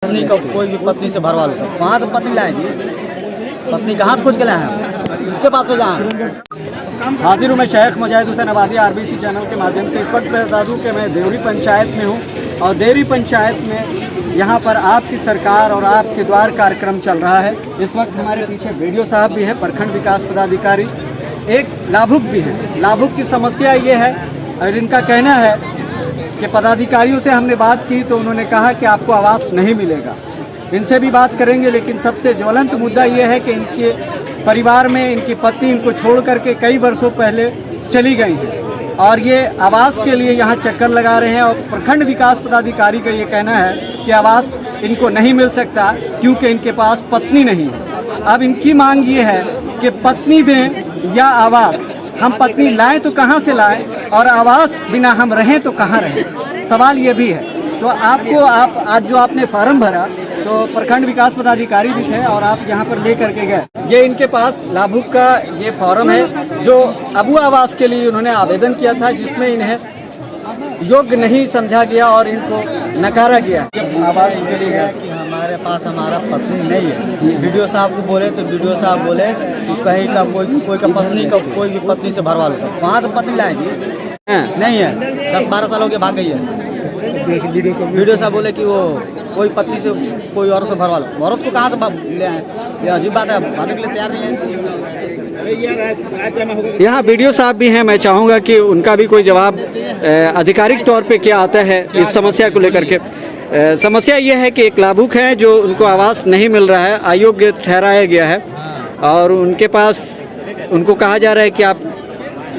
पत्नी का कोई भी पत्नी से भरवा लो। वहाँ से पत्नी लाए जी, पत्नी का हाथ खोज के लाए हैं, इसके पास से जहाँ हाजिर हूँ मैं शेख मुजाहिद हुसैन आबादी आरबीसी चैनल के माध्यम से। इस वक्त मैं बता दूँ कि मैं देवरी पंचायत में हूँ और देवरी पंचायत में यहाँ पर आपकी सरकार और आपके द्वार कार्यक्रम चल रहा है। इस वक्त हमारे पीछे वीडियो साहब भी है, प्रखंड विकास पदाधिकारी, एक लाभुक भी है। लाभुक की समस्या ये है और इनका कहना है कि पदाधिकारियों से हमने बात की तो उन्होंने कहा कि आपको आवास नहीं मिलेगा। इनसे भी बात करेंगे, लेकिन सबसे ज्वलंत मुद्दा ये है कि इनके परिवार में इनकी पत्नी इनको छोड़ करके कई वर्षों पहले चली गई हैं और ये आवास के लिए यहाँ चक्कर लगा रहे हैं। और प्रखंड विकास पदाधिकारी का ये कहना है कि आवास इनको नहीं मिल सकता क्योंकि इनके पास पत्नी नहीं है। अब इनकी मांग ये है कि पत्नी दें या आवास। हम पत्नी लाएं तो कहाँ से लाएं और आवास बिना हम रहें तो कहाँ रहें, सवाल ये भी है। तो आपको आज जो आपने फार्म भरा तो प्रखंड विकास पदाधिकारी भी थे और आप यहाँ पर ले करके गए। ये इनके पास लाभुक का ये फॉर्म है जो अबू आवास के लिए उन्होंने आवेदन किया था, जिसमें इन्हें योग्य नहीं समझा गया और इनको नकारा गया। आवास के लिए है कि हमारे पास हमारा पत्नी नहीं है। वीडियो साहब को बोले तो वीडियो साहब बोले कि कहीं का कोई का पत्नी का कोई भी पत्नी से भरवा लो। वहाँ से पत्नी लाए जी नहीं है, 10-12 साल हो गए भाग गई है। वीडियो साहब बोले कि वो कोई पत्नी से कोई औरत से भरवा लो। औरत को कहाँ से ले आए, ये अजीब बात है, भागने के लिए तैयार नहीं है। यहाँ वीडियो साहब भी हैं, मैं चाहूँगा कि उनका भी कोई जवाब आधिकारिक तौर पे क्या आता है इस समस्या को लेकर के। समस्या ये है कि एक लाभुक है जो उनको आवास नहीं मिल रहा है, अयोग्य ठहराया गया है और उनके पास उनको कहा जा रहा है कि आप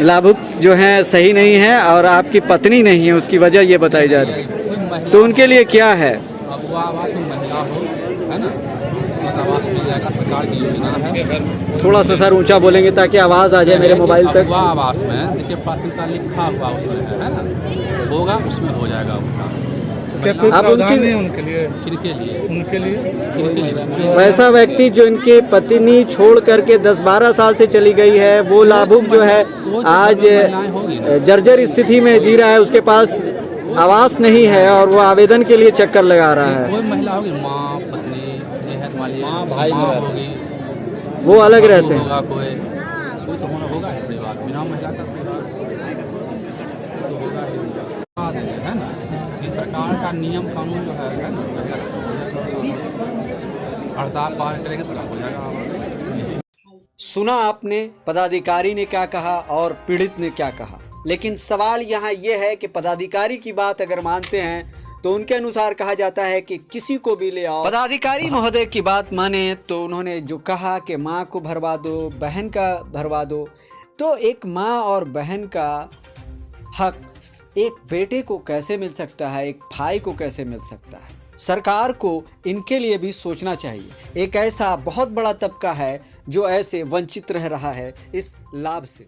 लाभुक जो हैं सही नहीं है और आपकी पत्नी नहीं है, उसकी वजह ये बताई जा रही है। तो उनके लिए क्या है? अब वो आवास में महिला हो, है ना, आवास मिल जाएगा, सरकार की योजना है। थोड़ा सा सर ऊंचा बोलेंगे ताकि आवाज़ आ जाए मेरे मोबाइल तक। वह आवास में देखिए पत्रिका लिखा हुआ उसमें है ना, होगा उसमें हो जाएगा उनका। आप उनके लिए वैसा व्यक्ति जो इनके पत्नी छोड़ करके 10-12 साल से चली गई है, वो लाभुक जो है आज जर्जर स्थिति में जी रहा है, उसके पास आवास नहीं है और वो आवेदन के लिए चक्कर लगा रहा है। कोई महिला होगी, माँ, पत्नी, माँ, भाई होगी, वो अलग रहते हैं। कोई तो होगा परिवार, बिना महिला का परिवार तो होगा है ना। सरकार का नियम कानून जो है ना, हड़ताल पार करेंगे तो हो जाएगा। सुना आपने पदाधिकारी ने क्या कहा और पीड़ित ने क्या कहा, लेकिन सवाल यहाँ ये है कि पदाधिकारी की बात अगर मानते हैं तो उनके अनुसार कहा जाता है कि किसी को भी ले आओ। पदाधिकारी महोदय की बात माने तो उन्होंने जो कहा कि माँ को भरवा दो, बहन का भरवा दो, तो एक माँ और बहन का हक एक बेटे को कैसे मिल सकता है, एक भाई को कैसे मिल सकता है? सरकार को इनके लिए भी सोचना चाहिए। एक ऐसा बहुत बड़ा तबका है जो ऐसे वंचित रह रहा है इस लाभ से।